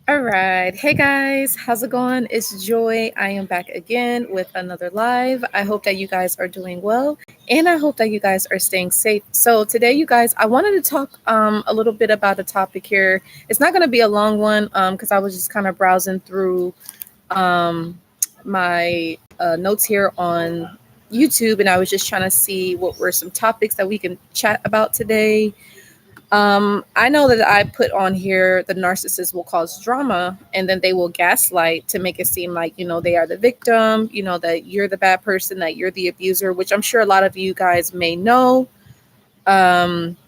All right. Hey guys, how's it going? It's Joy. I am back again with another live. I hope that you guys are doing well and I hope that you guys are staying safe. So, today, you guys, I wanted to talk a little bit about a topic here. It's not going to be a long one because I was just kind of browsing through um, my notes here on YouTube and I was just trying to see what were some topics that we can chat about today. I know that I put on here the narcissist will cause drama and then they will gaslight to make it seem like, they are the victim, that you're the bad person, that you're the abuser, which I'm sure a lot of you guys may know. Um,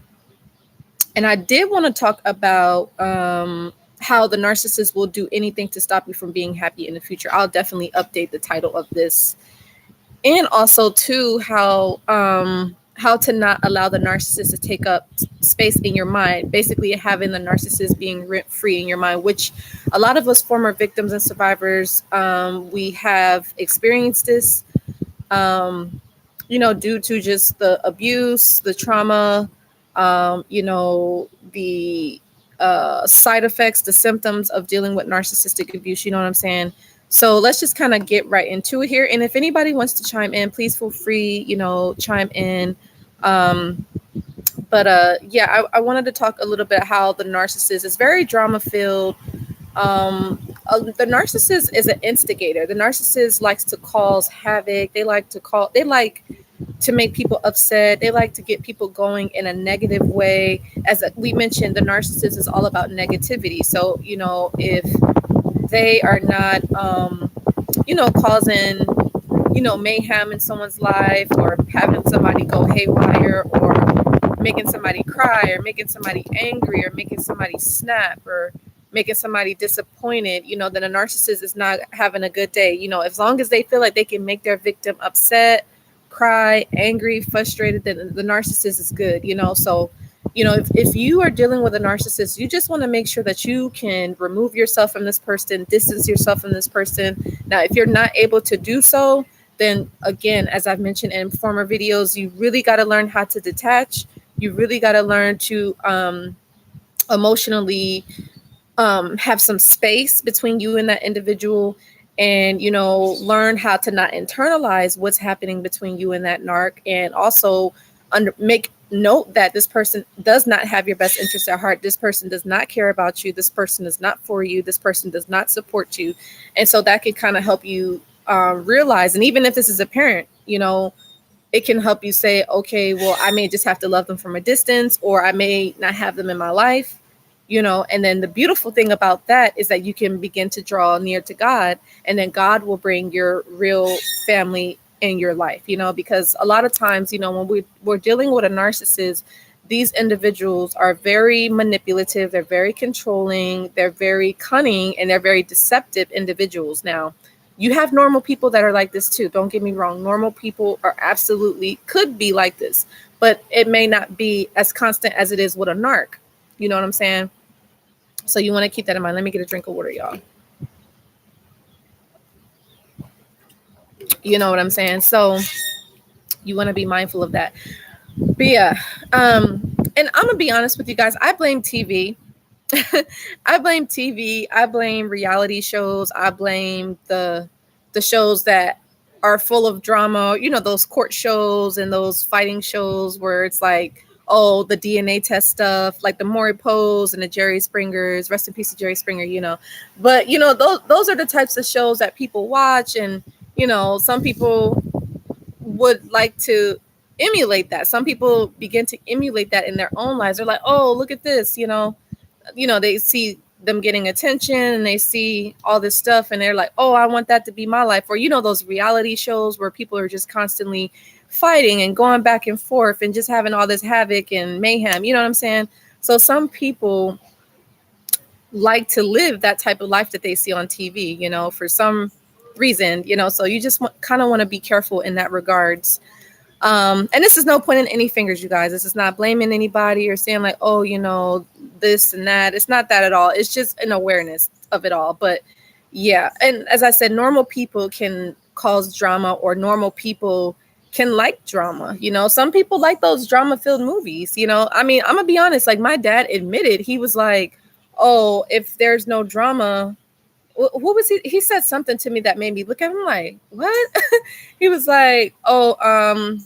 and I did want to talk about how the narcissist will do anything to stop you from being happy in the future. I'll definitely update the title of this, and also too how to not allow the narcissist to take up space in your mind, basically having the narcissist being rent free in your mind, which a lot of us former victims and survivors, we have experienced this, due to just the abuse, the trauma, the side effects, the symptoms of dealing with narcissistic abuse. You know what I'm saying? So let's just kind of get right into it here. And if anybody wants to chime in, please feel free, chime in. Um, but I wanted to talk a little bit how the narcissist is very drama filled. The narcissist is an instigator. The narcissist likes to cause havoc. They like to make people upset. They like to get people going in a negative way. As we mentioned, the narcissist is all about negativity. So, if they are not, causing, mayhem in someone's life or having somebody go haywire or making somebody cry or making somebody angry or making somebody snap or making somebody disappointed, then a narcissist is not having a good day. As long as they feel like they can make their victim upset, cry, angry, frustrated, then the narcissist is good. So if you are dealing with a narcissist, you just want to make sure that you can remove yourself from this person, distance yourself from this person. Now, if you're not able to do so, then again, as I've mentioned in former videos, you really got to learn how to detach. You really got to learn to emotionally have some space between you and that individual, and learn how to not internalize what's happening between you and that narc, and also make note that this person does not have your best interest at heart. This person does not care about you. This person is not for you. This person does not support you. And so that can kind of help you realize, and even if this is a parent, it can help you say, okay, well, I may just have to love them from a distance, or I may not have them in my life. And then the beautiful thing about that is that you can begin to draw near to God, and then God will bring your real family in your life, because a lot of times, when we're dealing with a narcissist, these individuals are very manipulative, they're very controlling, they're very cunning, and they're very deceptive individuals. Now, you have normal people that are like this too. Don't get me wrong. Normal people are absolutely could be like this, but it may not be as constant as it is with a narc. You know what I'm saying? So you want to keep that in mind. Let me get a drink of water, y'all. You know what I'm saying? So you want to be mindful of that. But yeah, and I'm gonna be honest with you guys. I blame TV. I blame TV. I blame reality shows. I blame the shows that are full of drama. Those court shows and those fighting shows where it's like, oh, the DNA test stuff, like the Maury Pose and the Jerry Springers. Rest in peace to Jerry Springer. But those are the types of shows that people watch, and some people would like to emulate that. Some people begin to emulate that in their own lives. They're like, oh, look at this, they see them getting attention and they see all this stuff and they're like, oh, I want that to be my life. Or, those reality shows where people are just constantly fighting and going back and forth and just having all this havoc and mayhem. You know what I'm saying? So some people like to live that type of life that they see on TV, for some reason, so you just kind of want to be careful in that regards. And this is no pointing any fingers, you guys. This is not blaming anybody or saying like, oh, this and that. It's not that at all. It's just an awareness of it all. But yeah. And as I said, normal people can cause drama, or normal people can like drama. Some people like those drama filled movies. I'm gonna be honest. Like my dad admitted, he was like, oh, if there's no drama, what was he said something to me that made me look at him like, what? He was like, oh,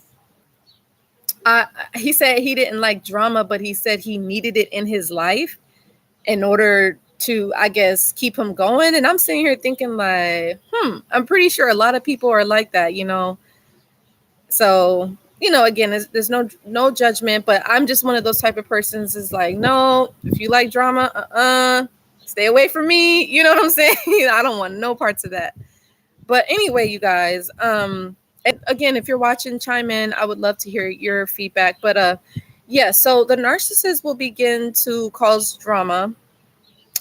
he said he didn't like drama, but he said he needed it in his life in order to, I guess, keep him going. And I'm sitting here thinking like, I'm pretty sure a lot of people are like that, you know. So, you know, again, there's no judgment, but I'm just one of those type of persons is like, no, if you like drama, stay away from me. You know what I'm saying? I don't want no parts of that. But anyway, you guys, and again, if you're watching, chime in. I would love to hear your feedback. But yeah, so the narcissist will begin to cause drama,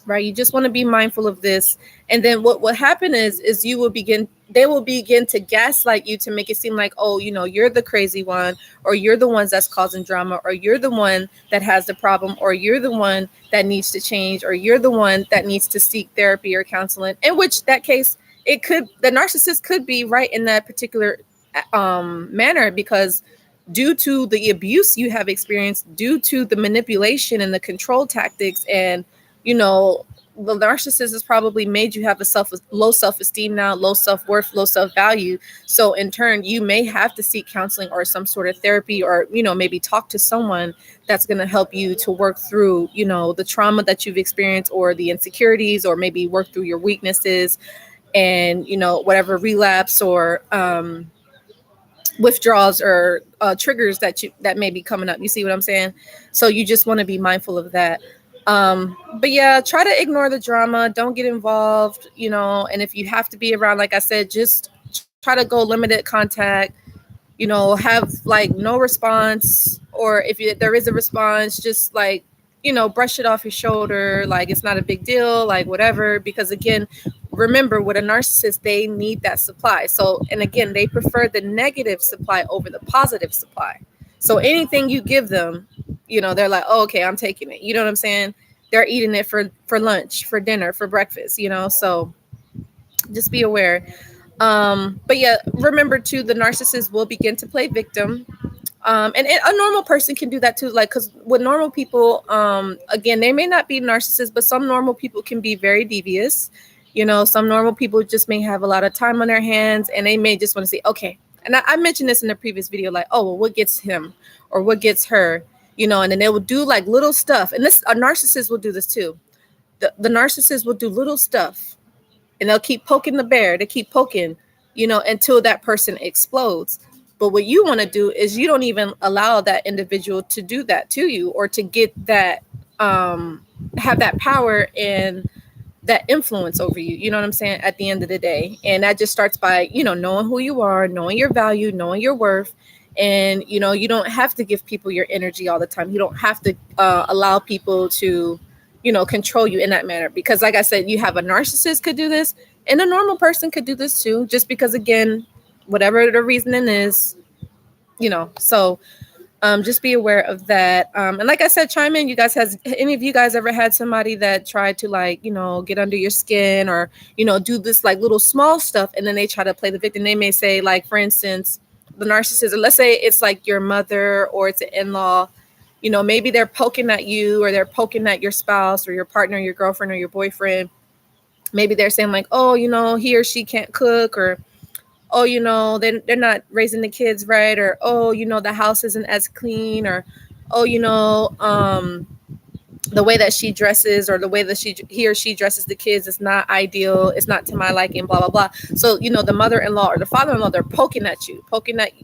right? You just want to be mindful of this. And then what will happen is they will begin to gaslight you to make it seem like, oh, you know, you're the crazy one, or you're the ones that's causing drama, or you're the one that has the problem, or you're the one that needs to change, or you're the one that needs to seek therapy or counseling. In which that case, the narcissist could be right in that particular manner, because due to the abuse you have experienced, due to the manipulation and the control tactics, and you know, the narcissist has probably made you have a low self-esteem now, low self-worth, low self-value. So in turn, you may have to seek counseling or some sort of therapy, or, you know, maybe talk to someone that's going to help you to work through, you know, the trauma that you've experienced, or the insecurities, or maybe work through your weaknesses and, you know, whatever relapse or withdrawals or triggers that may be coming up. You see what I'm saying? So you just want to be mindful of that. But yeah, try to ignore the drama. Don't get involved, you know, and if you have to be around, like I said, just try to go limited contact, you know, have like no response, or if there is a response, just like, you know, brush it off your shoulder. Like it's not a big deal, like whatever, because again, remember with a narcissist, they need that supply. So, and again, they prefer the negative supply over the positive supply. So anything you give them, you know, they're like, oh, okay, I'm taking it. You know what I'm saying? They're eating it for lunch, for dinner, for breakfast, you know, so just be aware. But yeah, remember too, the narcissist will begin to play victim. And a normal person can do that too. Like, cause with normal people, again, they may not be narcissists, but some normal people can be very devious. You know, some normal people just may have a lot of time on their hands, and they may just want to say, okay. And I mentioned this in the previous video, like, oh, well, what gets him or what gets her, you know, and then they will do like little stuff. And a narcissist will do this too. The narcissist will do little stuff, and they'll keep poking the bear. They keep poking, you know, until that person explodes. But what you want to do is you don't even allow that individual to do that to you, or to get that, have that power and that influence over you. You know what I'm saying? At the end of the day. And that just starts by, you know, knowing who you are, knowing your value, knowing your worth. And, you know, you don't have to give people your energy all the time. You don't have to allow people to, you know, control you in that manner. Because like I said, you have a narcissist could do this, and a normal person could do this too, just because, again, whatever the reasoning is, you know. So just be aware of that. And like I said, chime in. You guys, has any of you guys ever had somebody that tried to, like, you know, get under your skin, or, you know, do this like little small stuff, and then they try to play the victim? They may say, like, for instance, the narcissist, let's say it's like your mother or it's an in-law, you know, maybe they're poking at you, or they're poking at your spouse or your partner, your girlfriend or your boyfriend. Maybe they're saying like, oh, you know, he or she can't cook, or oh, you know, they're not raising the kids right, or oh, you know, the house isn't as clean, or oh, you know, the way that she dresses, or the way that he or she dresses the kids is not ideal, it's not to my liking, blah blah blah. So, you know, the mother-in-law or the father-in-law, they're poking at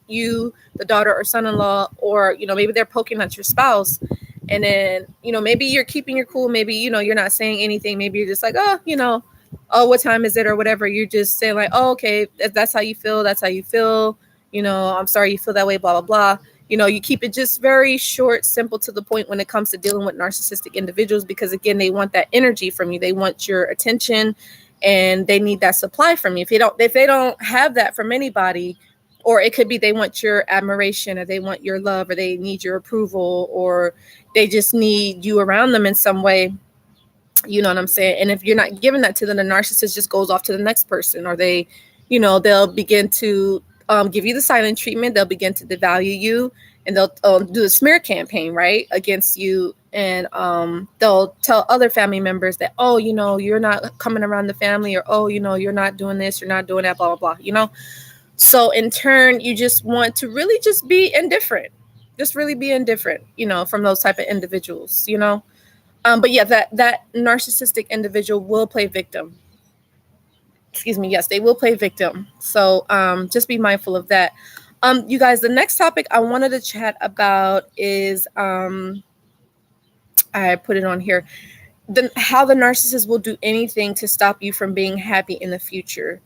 you, the daughter or son-in-law, or, you know, maybe they're poking at your spouse. And then, you know, maybe you're keeping your cool, maybe, you know, you're not saying anything, maybe you're just like, oh, you know, oh, what time is it, or whatever. You're just saying like, oh, okay, that's how you feel, you know, I'm sorry you feel that way, blah blah blah. You know, you keep it just very short, simple, to the point when it comes to dealing with narcissistic individuals, because again, they want that energy from you, they want your attention, and they need that supply from you. If they don't have that from anybody, or it could be they want your admiration, or they want your love, or they need your approval, or they just need you around them in some way. You know what I'm saying? And if you're not giving that to them, the narcissist just goes off to the next person, or they, you know, they'll begin to give you the silent treatment. They'll begin to devalue you, and they'll do a smear campaign, right, against you, And they'll tell other family members that, oh, you're not coming around the family, or, oh, you're not doing this, you're not doing that, blah blah blah. So in turn, you just want to really just be indifferent, just really be indifferent, from those type of individuals. But yeah, that narcissistic individual will play victim. Excuse me. Yes, they will play victim. So just be mindful of that. You guys, the next topic I wanted to chat about is I put it on here. How the narcissist will do anything to stop you from being happy in the future.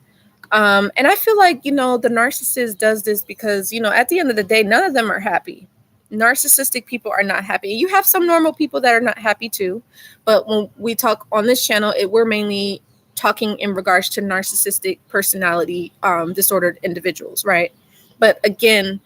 And I feel like, the narcissist does this because, at the end of the day, none of them are happy. Narcissistic people are not happy. You have some normal people that are not happy too. But when we talk on this channel, we're mainly talking in regards to narcissistic personality disordered individuals, right? But again,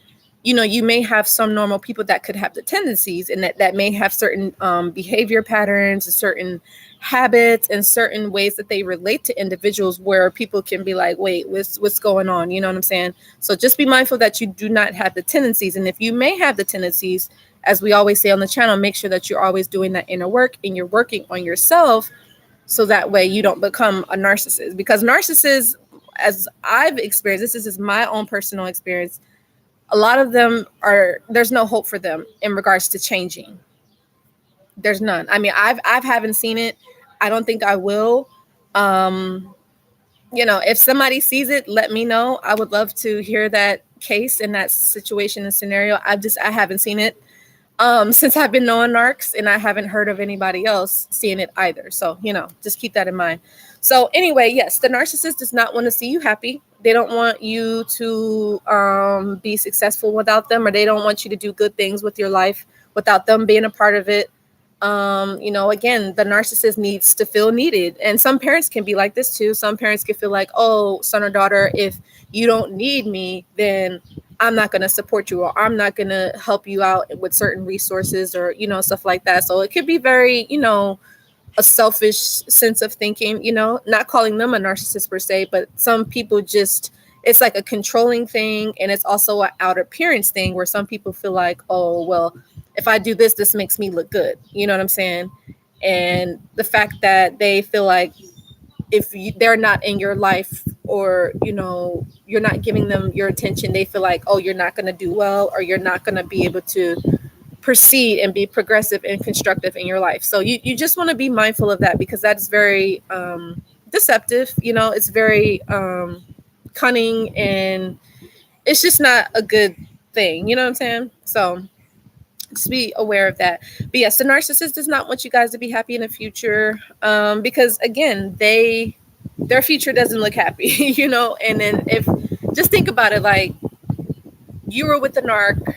you may have some normal people that could have the tendencies, and that may have certain behavior patterns and certain habits and certain ways that they relate to individuals where people can be like, wait, what's going on? You know what I'm saying? So just be mindful that you do not have the tendencies. And if you may have the tendencies, as we always say on the channel, make sure that you're always doing that inner work and you're working on yourself, so that way you don't become a narcissist. Because narcissists, as I've experienced, this is my own personal experience, a lot of them there's no hope for them in regards to changing. There's none. I mean, I haven't seen it. I don't think I will. If somebody sees it, let me know. I would love to hear that case and that situation and scenario. I haven't seen it since I've been knowing narcs, and I haven't heard of anybody else seeing it either. So, just keep that in mind. So anyway, yes, the narcissist does not want to see you happy. They don't want you to be successful without them, or they don't want you to do good things with your life without them being a part of it. Again, the narcissist needs to feel needed. And some parents can be like this too. Some parents can feel like, oh, son or daughter, if you don't need me, then I'm not going to support you, or I'm not going to help you out with certain resources, or, stuff like that. So it could be very, a selfish sense of thinking, not calling them a narcissist per se, but some people just, it's like a controlling thing. And it's also an outer appearance thing where some people feel like, oh, well, if I do this, this makes me look good. You know what I'm saying? And the fact that they feel like if they're not in your life, or, you're not giving them your attention, they feel like, oh, you're not going to do well, or you're not going to be able to proceed and be progressive and constructive in your life. So you just want to be mindful of that, because that's very deceptive. It's very cunning, and it's just not a good thing. You know what I'm saying? So just be aware of that. But yes, the narcissist does not want you guys to be happy in the future, because again, their future doesn't look happy, and then just think about it, like you were with the narc,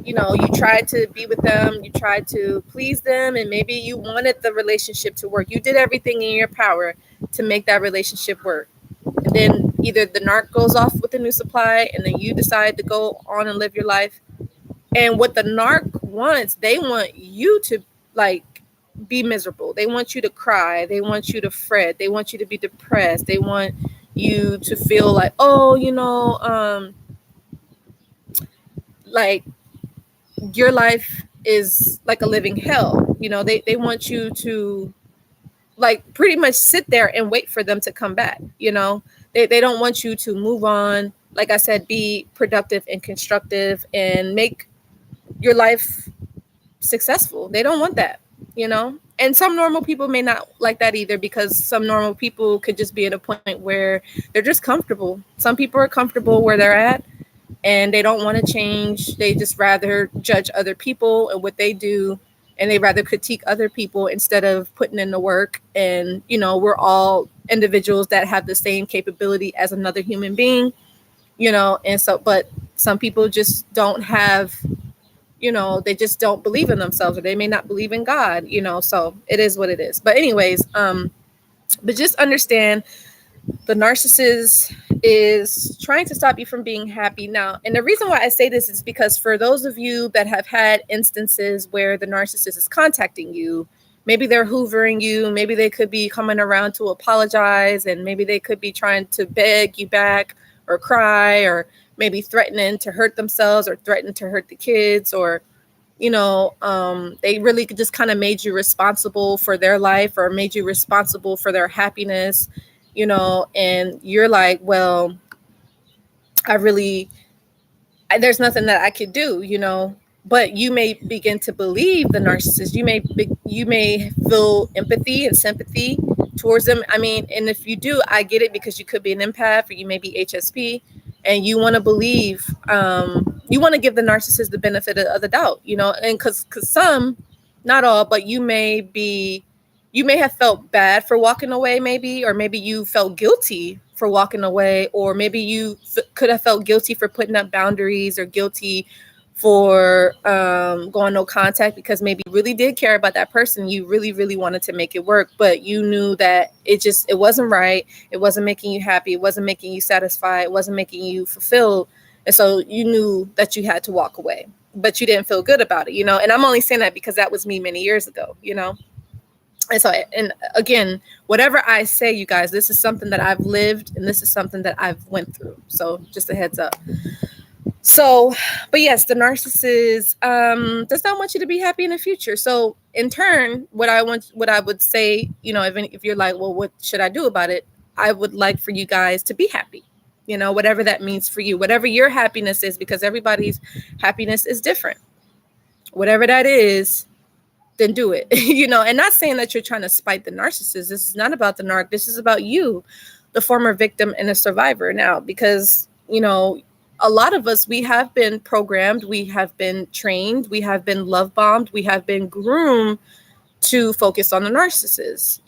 you tried to be with them, you tried to please them, and maybe you wanted the relationship to work. You did everything in your power to make that relationship work. And then either the narc goes off with a new supply, and then you decide to go on and live your life. And what the narc wants, they want you to be miserable. They want you to cry. They want you to fret. They want you to be depressed. They want you to feel like, oh, like your life is like a living hell. They want you to pretty much sit there and wait for them to come back. They don't want you to move on. Like I said, be productive and constructive and make your life successful. They don't want that, and some normal people may not like that either, because some normal people could just be at a point where they're just comfortable. Some people are comfortable where they're at and they don't want to change. They just rather judge other people and what they do, and they rather critique other people instead of putting in the work. And we're all individuals that have the same capability as another human being, and so, but some people just don't have, they just don't believe in themselves, or they may not believe in God, so it is what it is. But anyways, but just understand the narcissist is trying to stop you from being happy now. And the reason why I say this is because for those of you that have had instances where the narcissist is contacting you, maybe they're hoovering you, maybe they could be coming around to apologize, and maybe they could be trying to beg you back or cry, or maybe threatening to hurt themselves or threatening to hurt the kids, or They really just kind of made you responsible for their life or made you responsible for their happiness, and you're like, well, I really, there's nothing that I could do, but you may begin to believe the narcissist. You may feel empathy and sympathy towards them. I mean, and if you do, I get it, because you could be an empath or you may be HSP, and you want to believe, you want to give the narcissist the benefit of the doubt, and because some, not all, but you may have felt bad for walking away, maybe, or maybe you felt guilty for walking away, or maybe you could have felt guilty for putting up boundaries, or guilty for going no contact, because maybe you really did care about that person. You really, really wanted to make it work, but you knew that it wasn't right. It wasn't making you happy. It wasn't making you satisfied. It wasn't making you fulfilled. And so you knew that you had to walk away, but you didn't feel good about it, And I'm only saying that because that was me many years ago, And so, and again, whatever I say, you guys, this is something that I've lived, and this is something that I've went through. So just a heads up. So, but yes, the narcissist does not want you to be happy in the future. So in turn, what I would say, if you're like, well, what should I do about it? I would like for you guys to be happy, whatever that means for you, whatever your happiness is, because everybody's happiness is different. Whatever that is, then do it, and not saying that you're trying to spite the narcissist. This is not about the narc. This is about you, the former victim and a survivor now, because, a lot of us, we have been programmed, we have been trained, we have been love bombed, we have been groomed to focus on the narcissist,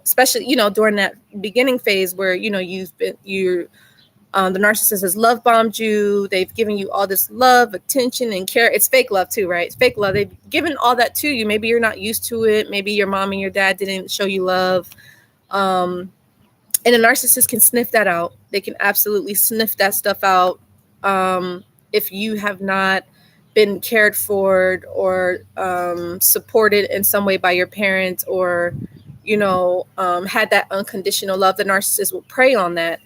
especially, during that beginning phase where, the narcissist has love bombed you. They've given you all this love, attention, and care. It's fake love too, right? It's fake love. They've given all that to you. Maybe you're not used to it. Maybe your mom and your dad didn't show you love. And a narcissist can sniff that out. They can absolutely sniff that stuff out. If you have not been cared for or supported in some way by your parents, or, had that unconditional love, the narcissist will prey on that.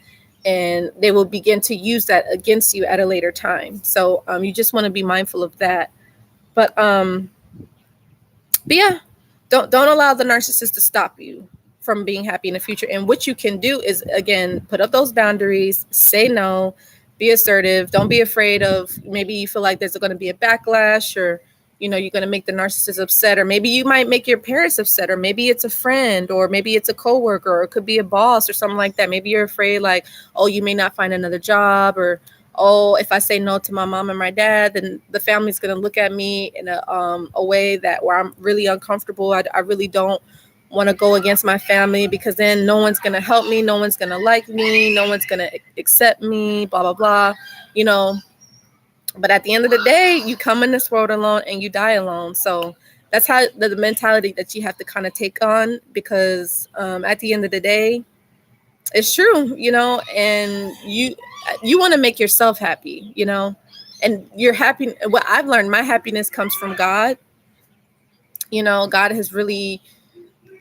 And they will begin to use that against you at a later time. So you just want to be mindful of that. But yeah, don't allow the narcissist to stop you from being happy in the future. And what you can do is, again, put up those boundaries, say no, be assertive. Don't be afraid of, maybe you feel like there's going to be a backlash, or you're going to make the narcissist upset, or maybe you might make your parents upset, or maybe it's a friend, or maybe it's a coworker, or it could be a boss or something like that. Maybe you're afraid, like, oh, you may not find another job, or, oh, if I say no to my mom and my dad, then the family's going to look at me in a way that where I'm really uncomfortable. I really don't want to go against my family, because then no one's going to help me. No one's going to like me. No one's going to accept me, blah, blah, blah, But at the end of the day, you come in this world alone and you die alone. So that's how the mentality that you have to kind of take on, because at the end of the day, it's true, and you want to make yourself happy, and you're happy. What I've learned, my happiness comes from God. God has really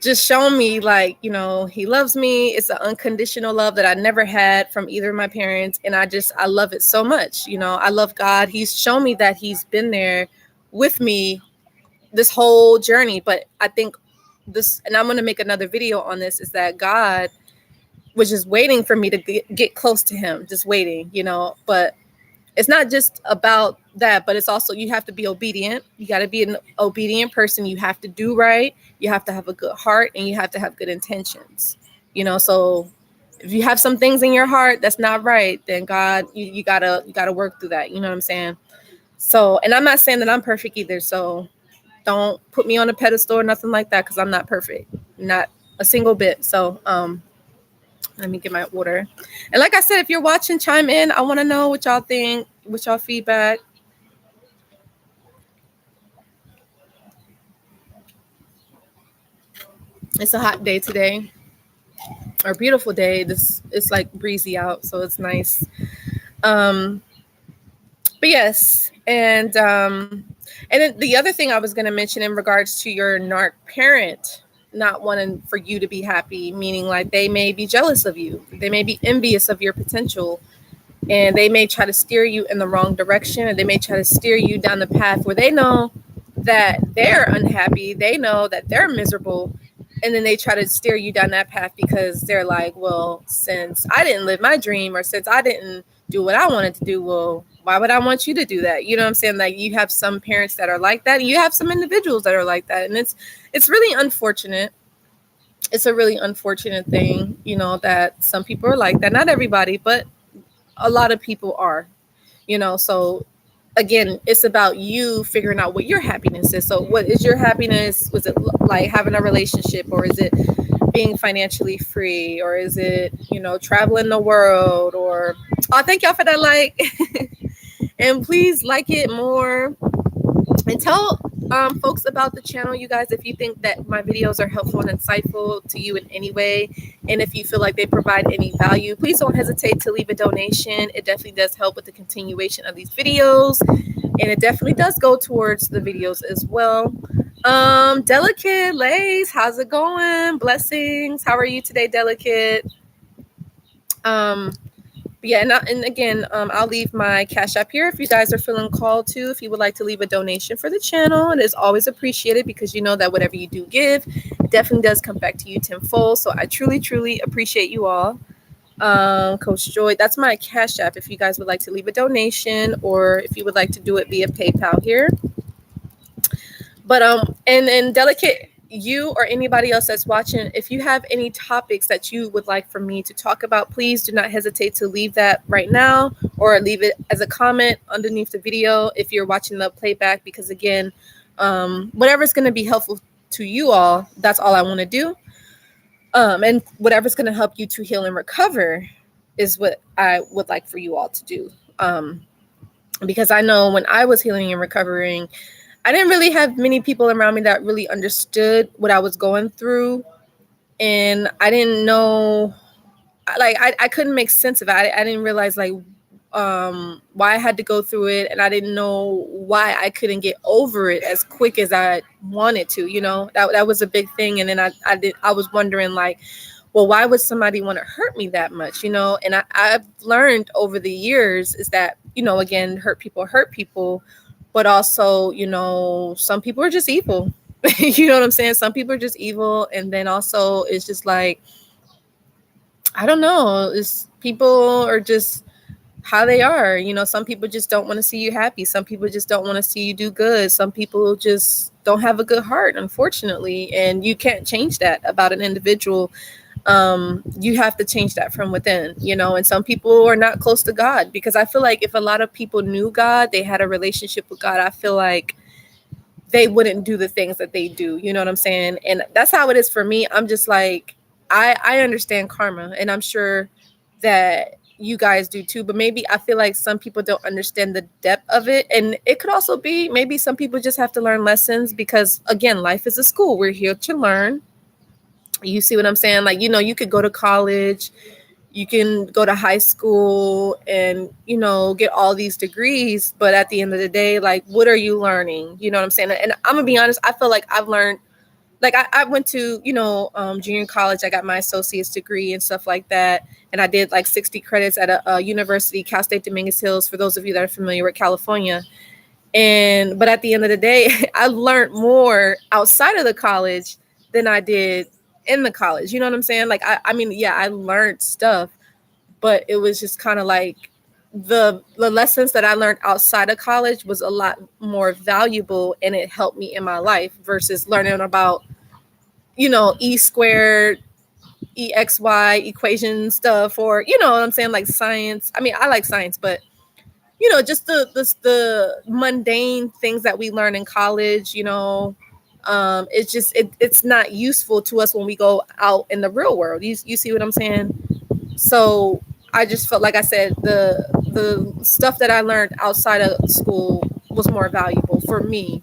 just shown me, like, he loves me. It's an unconditional love that I never had from either of my parents. And I love it so much. I love God. He's shown me that he's been there with me this whole journey. But I think this, and I'm going to make another video on this, is that God was just waiting for me to get close to him, just waiting, but it's not just about that, but it's also, you have to be obedient. You got to be an obedient person. You have to do right. You have to have a good heart, and you have to have good intentions, so if you have some things in your heart that's not right, then God, you gotta work through that. You know what I'm saying? So, and I'm not saying that I'm perfect either. So don't put me on a pedestal or nothing like that, because I'm not perfect, not a single bit. So, let me get my water. And like I said, if you're watching, chime in. I want to know what y'all think, what y'all feedback. It's a hot day today, or a beautiful day. It's like breezy out, so it's nice. But yes, and then the other thing I was going to mention in regards to your narc parent not wanting for you to be happy, meaning like they may be jealous of you, they may be envious of your potential, and they may try to steer you in the wrong direction, or they may try to steer you down the path where they know that they're unhappy, they know that they're miserable, and then they try to steer you down that path because they're like, well, since I didn't live my dream, or since I didn't do what I wanted to do, well, why would I want you to do that? You know what I'm saying? Like, you have some parents that are like that, and you have some individuals that are like that, and it's really unfortunate. It's a really unfortunate thing, that some people are like that. Not everybody, but a lot of people are, so again, it's about you figuring out what your happiness is. So what is your happiness? Was it like having a relationship, or is it being financially free, or is it, traveling the world? Or oh, thank y'all for that like. And please like it more, and tell folks about the channel, you guys, if you think that my videos are helpful and insightful to you in any way, and if you feel like they provide any value, please don't hesitate to leave a donation. It definitely does help with the continuation of these videos, and it definitely does go towards the videos as well. Delicate Lace, how's it going? Blessings. How are you today, Delicate? Yeah, and again, I'll leave my Cash App here if you guys are feeling called to. If you would like to leave a donation for the channel, it is always appreciated, because you know that whatever you do give, it definitely does come back to you tenfold. So I truly, truly appreciate you all. Coach Joy, that's my Cash App if you guys would like to leave a donation, or if you would like to do it via PayPal here. But and Delicate, you or anybody else that's watching, if you have any topics that you would like for me to talk about, please do not hesitate to leave that right now, or leave it as a comment underneath the video if you're watching the playback, because again, whatever's going to be helpful to you all, that's all I want to do. And whatever's going to help you to heal and recover is what I would like for you all to do. Because I know when I was healing and recovering, I didn't really have many people around me that really understood what I was going through. And I didn't know, like, I couldn't make sense of it. I didn't realize, like, why I had to go through it. And I didn't know why I couldn't get over it as quick as I wanted to, that was a big thing. And then I was wondering, like, well, why would somebody want to hurt me that much, And I've learned over the years is that, again, hurt people. But also, some people are just evil. You know what I'm saying? Some people are just evil. And then also it's just like, I don't know. People are just how they are. Some people just don't want to see you happy. Some people just don't want to see you do good. Some people just don't have a good heart, unfortunately. And you can't change that about an individual. You have to change that from within, and some people are not close to God, because I feel like if a lot of people knew God, they had a relationship with God, I feel like they wouldn't do the things that they do. You know what I'm saying? And that's how it is for me. I'm just like, I understand karma, and I'm sure that you guys do too, but maybe I feel like some people don't understand the depth of it. And it could also be maybe some people just have to learn lessons, because again, life is a school. We're here to learn. You see what I'm saying? Like, you could go to college, you can go to high school and, get all these degrees. But at the end of the day, like, what are you learning? You know what I'm saying? And I'm gonna be honest, I feel like I've learned, like, I went to, junior college. I got my associate's degree and stuff like that. And I did like 60 credits at a university, Cal State Dominguez Hills, for those of you that are familiar with California. But at the end of the day, I learned more outside of the college than I did in the college. You know what I'm saying? Like, I mean, yeah, I learned stuff, but it was just kind of like the lessons that I learned outside of college was a lot more valuable, and it helped me in my life versus learning about, E squared, EXY equation stuff, or, you know what I'm saying? Like science. I mean, I like science, but just the mundane things that we learn in college, it's just it's not useful to us when we go out in the real world. You see what I'm saying? So I just felt, like I said, the stuff that I learned outside of school was more valuable for me.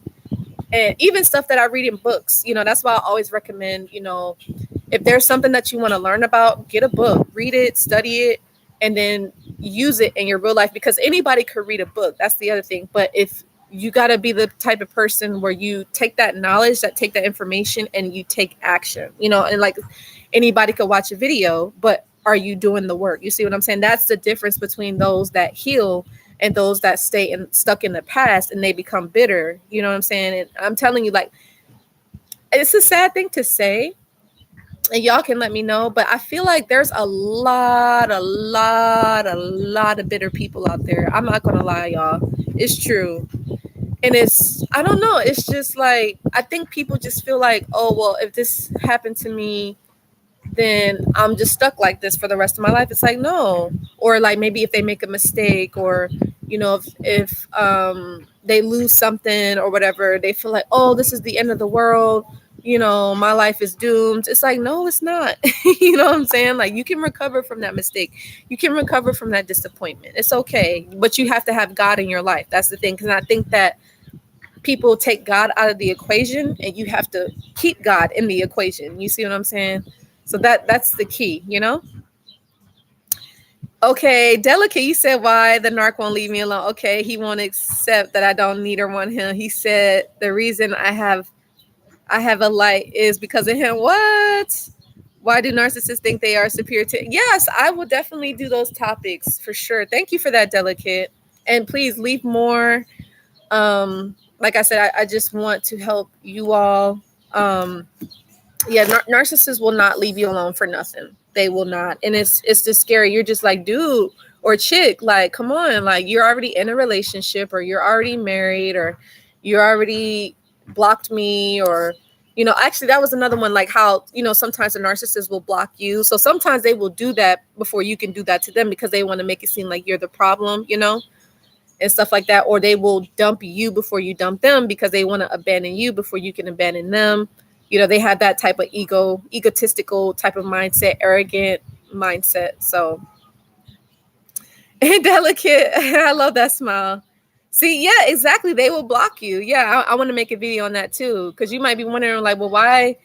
And even stuff that I read in books, that's why I always recommend, if there's something that you want to learn about, get a book, read it, study it, and then use it in your real life, because anybody could read a book. That's the other thing. But if you got to be the type of person where you take that knowledge, take that information, and you take action, and like anybody could watch a video, but are you doing the work? You see what I'm saying? That's the difference between those that heal and those that stuck in the past and they become bitter. You know what I'm saying? And I'm telling you, like, it's a sad thing to say, and y'all can let me know, but I feel like there's a lot of bitter people out there. I'm not gonna lie, y'all. It's true. And it's, I don't know, it's just like, I think people just feel like, oh, well, if this happened to me, then I'm just stuck like this for the rest of my life. It's like, no. Or like maybe if they make a mistake, or, you know, if they lose something or whatever, they feel like, oh, this is the end of the world. You know, my life is doomed. It's like, no, it's not. You know what I'm saying? Like, you can recover from that mistake. You can recover from that disappointment. It's okay. But you have to have God in your life. That's the thing. Because I think that people take God out of the equation, and you have to keep God in the equation. You see what I'm saying? So that's the key, you know? Okay, Delicate, you said why the narc won't leave me alone. Okay, he won't accept that I don't need or want him. He said the reason I have a light is because of him. What? Why do narcissists think they are superior to? Yes, I will definitely do those topics for sure. Thank you for that, Delicate. And please leave more. Like I said, I just want to help you all. Yeah, narcissists will not leave you alone for nothing. They will not. And it's just scary. You're just like, dude or chick, like, come on, like, you're already in a relationship, or you're already married, or you're already blocked me, or, you know, actually that was another one, like how, you know, sometimes the narcissist will block you. So sometimes they will do that before you can do that to them, because they want to make it seem like you're the problem, you know, and stuff like that. Or they will dump you before you dump them, because they want to abandon you before you can abandon them. You know, they have that type of egotistical type of mindset, arrogant mindset. So, and Delicate, I love that smile. See, yeah, exactly. They will block you. Yeah, I want to make a video on that too, because you might be wondering, like, well, why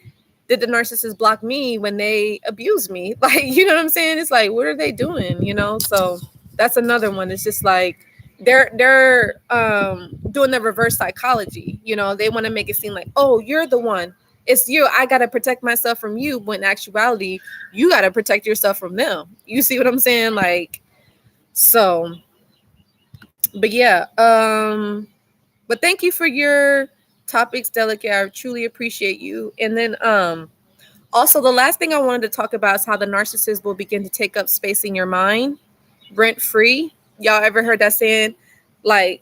did the narcissist block me when they abuse me? Like, you know what I'm saying? It's like, what are they doing? You know, so that's another one. It's just like they're doing the reverse psychology. You know, they want to make it seem like, oh, you're the one. It's you. I got to protect myself from you. When in actuality, you got to protect yourself from them. You see what I'm saying? Like, so, but yeah. But thank you for your topics, Delicate. I truly appreciate you. And then, also the last thing I wanted to talk about is how the narcissist will begin to take up space in your mind, rent free. Y'all ever heard that saying? Like,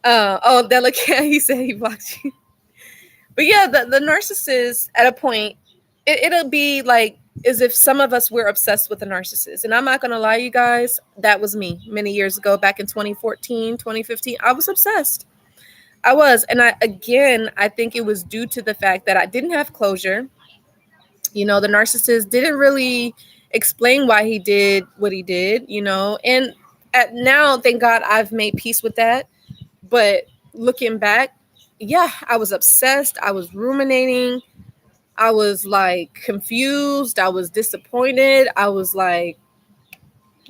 oh, Delicate, he said he blocked you. But yeah, the narcissist at a point, it'll be like as if some of us were obsessed with a narcissist. And I'm not going to lie, you guys, that was me many years ago, back in 2014, 2015. I was obsessed. I was. And I think it was due to the fact that I didn't have closure. You know, the narcissist didn't really explain why he did what he did, you know. And now, thank God, I've made peace with that. But looking back, yeah, I was obsessed. I was ruminating. I was like confused. I was disappointed. I was like,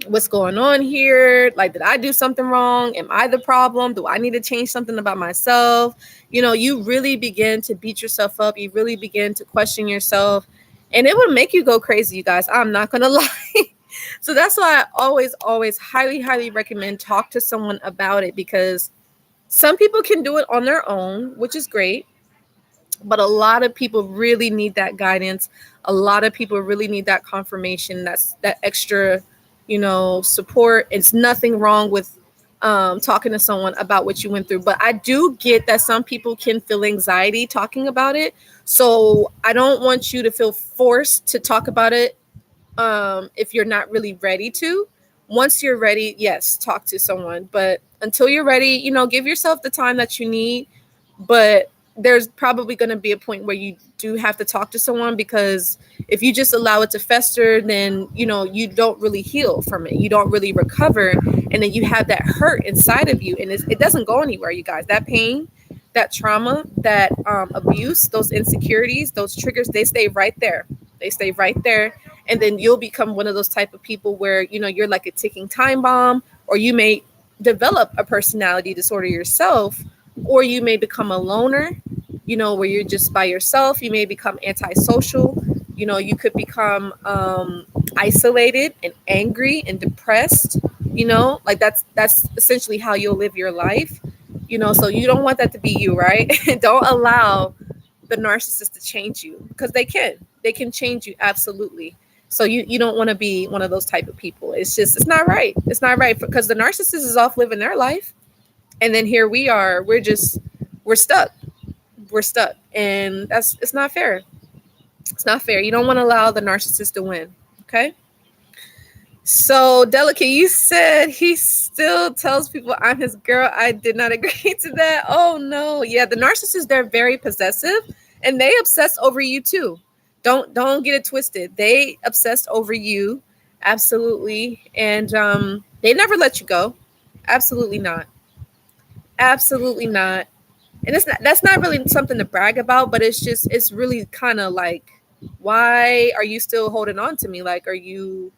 what's going on here? Like, did I do something wrong? Am I the problem? Do I need to change something about myself? You know, you really begin to beat yourself up. You really begin to question yourself. And it would make you go crazy, you guys. I'm not going to lie. So that's why I always highly, highly recommend talk to someone about it, because some people can do it on their own, which is great. But a lot of people really need that guidance. A lot of people really need that confirmation. That's that extra, you know, support. It's nothing wrong with talking to someone about what you went through. But I do get that some people can feel anxiety talking about it. So I don't want you to feel forced to talk about it if you're not really ready to. Once you're ready, yes, talk to someone. But until you're ready, you know, give yourself the time that you need. But there's probably going to be a point where you do have to talk to someone, because if you just allow it to fester, then, you know, you don't really heal from it. You don't really recover. And then you have that hurt inside of you, and it doesn't go anywhere, you guys. That pain, that trauma, that abuse, those insecurities, those triggers, they stay right there. They stay right there. And then you'll become one of those type of people where, you know, you're like a ticking time bomb, or you may develop a personality disorder yourself, or you may become a loner, you know, where you're just by yourself. You may become antisocial. You know, you could become isolated and angry and depressed, you know, like that's essentially how you'll live your life, you know. So you don't want that to be you, right? Don't allow the narcissist to change you, because they can change you, absolutely. So you don't want to be one of those type of people. It's not right. It's not right, because the narcissist is off living their life, and then here we are, we're stuck. We're stuck, and it's not fair. It's not fair. You don't want to allow the narcissist to win. Okay. So, Delicate, you said he still tells people I'm his girl. I did not agree to that. Oh no. Yeah, the narcissists, they're very possessive, and they obsess over you too. Don't get it twisted. They obsessed over you. Absolutely. And they never let you go. Absolutely not. Absolutely not. And that's not really something to brag about, but it's really kind of like, why are you still holding on to me? Like, are you?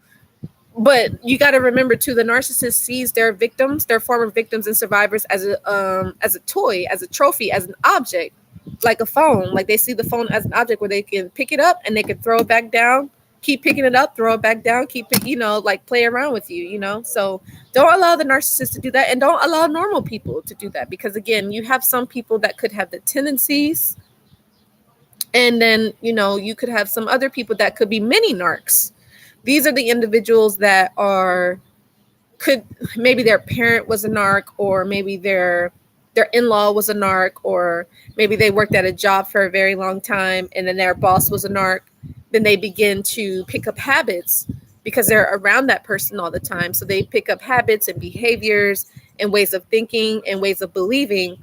But you got to remember too, the narcissist sees their victims, their former victims and survivors, as a toy, as a trophy, as an object, like a phone. Like, they see the phone as an object where they can pick it up and they can throw it back down, keep picking it up, throw it back down, keep it, like play around with you, So don't allow the narcissist to do that, and don't allow normal people to do that, because again, you have some people that could have the tendencies, and then you could have some other people that could be mini narcs. These are the individuals that could, maybe their parent was a narc, or maybe their in-law was a narc, or maybe they worked at a job for a very long time and then their boss was a narc. Then they begin to pick up habits because they're around that person all the time. So they pick up habits and behaviors and ways of thinking and ways of believing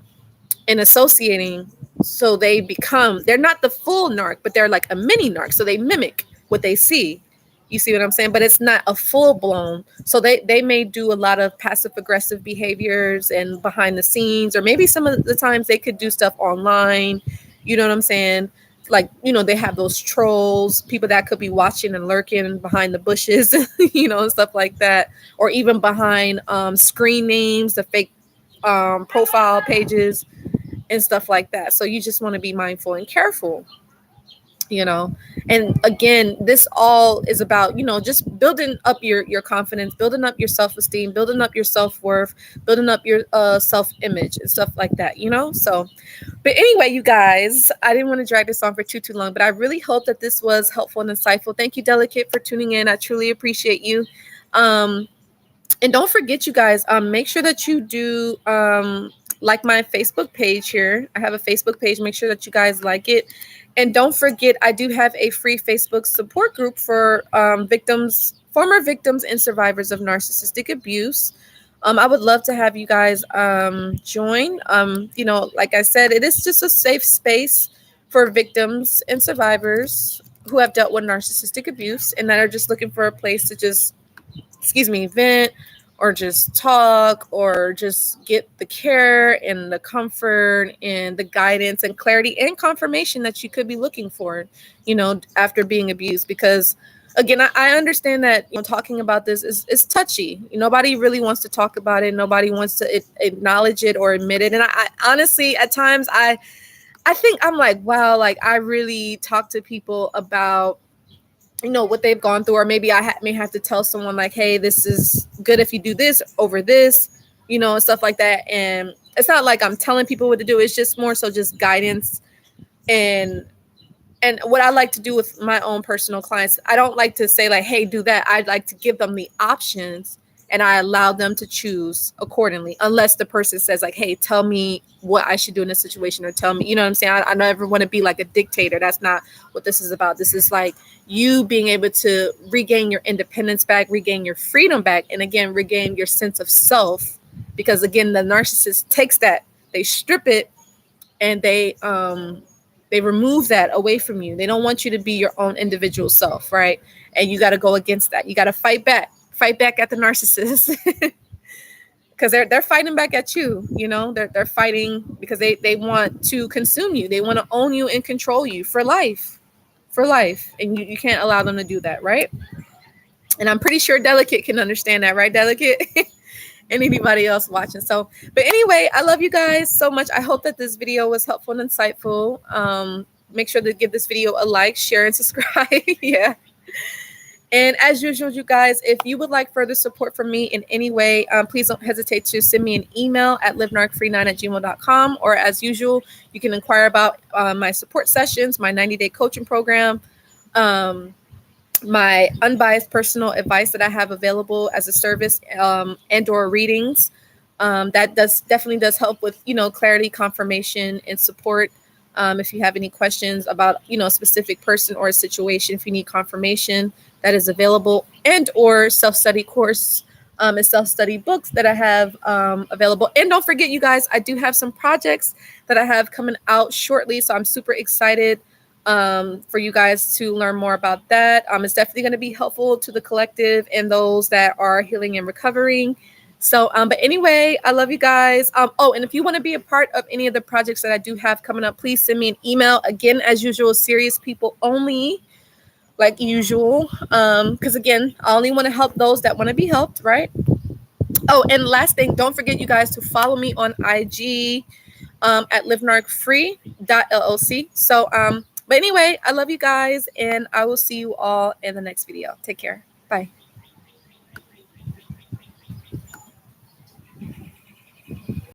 and associating. So they're not the full narc, but they're like a mini narc. So they mimic what they see. You see what I'm saying? But it's not a full blown. So they may do a lot of passive aggressive behaviors and behind the scenes, or maybe some of the times they could do stuff online. You know what I'm saying? Like, they have those trolls, people that could be watching and lurking behind the bushes, and stuff like that. Or even behind screen names, the fake profile pages and stuff like that. So you just want to be mindful and careful. And again, this all is about just building up your confidence, building up your self-esteem, building up your self-worth, building up your self-image and stuff like that. So, but anyway, you guys, I didn't want to drag this on for too long, but I really hope that this was helpful and insightful. Thank you, Delicate, for tuning in. I truly appreciate you. And don't forget, you guys, make sure that you do like my Facebook page here. I have a Facebook page. Make sure that you guys like it. And don't forget, I do have a free Facebook support group for former victims and survivors of narcissistic abuse. I would love to have you guys join. Like I said, it is just a safe space for victims and survivors who have dealt with narcissistic abuse and that are just looking for a place to just, vent, or just talk, or just get the care and the comfort and the guidance and clarity and confirmation that you could be looking for, after being abused. Because again, I understand that talking about this is touchy. Nobody really wants to talk about it. Nobody wants to acknowledge it or admit it. And I honestly, at times, I think I'm like, wow, like I really talk to people about what they've gone through, or maybe I may have to tell someone like, hey, this is good if you do this over this, and stuff like that. And it's not like I'm telling people what to do. It's just more so just guidance. And what I like to do with my own personal clients, I don't like to say like, hey, do that. I'd like to give them the options, and I allow them to choose accordingly, unless the person says like, hey, tell me what I should do in this situation, or tell me, what I'm saying? I never want to be like a dictator. That's not what this is about. This is like you being able to regain your independence back, regain your freedom back, and again, regain your sense of self. Because again, the narcissist takes that, they strip it, and they remove that away from you. They don't want you to be your own individual self, right? And you got to go against that. You got to fight back at the narcissist. Because they're fighting back at you. They're fighting because they want to consume you. They want to own you and control you for life. And you can't allow them to do that, right? And I'm pretty sure Delicate can understand that, right, Delicate? And anybody else watching. So, but anyway, I love you guys so much. I hope that this video was helpful and insightful. Make sure to give this video a like, share, and subscribe. Yeah. And as usual, you guys, if you would like further support from me in any way, please don't hesitate to send me an email at livenarcfree9@gmail.com. Or as usual, you can inquire about my support sessions, my 90-day coaching program, my unbiased personal advice that I have available as a service, and or readings. That definitely does help with, clarity, confirmation, and support. If you have any questions about, a specific person or a situation, if you need confirmation, that is available, and or self-study course, and self-study books that I have available. And don't forget, you guys, I do have some projects that I have coming out shortly, so I'm super excited for you guys to learn more about that. It's definitely going to be helpful to the collective and those that are healing and recovering. So, but anyway, I love you guys. And if you want to be a part of any of the projects that I do have coming up, please send me an email. Again, as usual, serious people only, like usual. Because again, I only want to help those that want to be helped, right? Oh, and last thing, don't forget, you guys, to follow me on IG at livenarcfree.llc. So, but anyway, I love you guys, and I will see you all in the next video. Take care. Bye.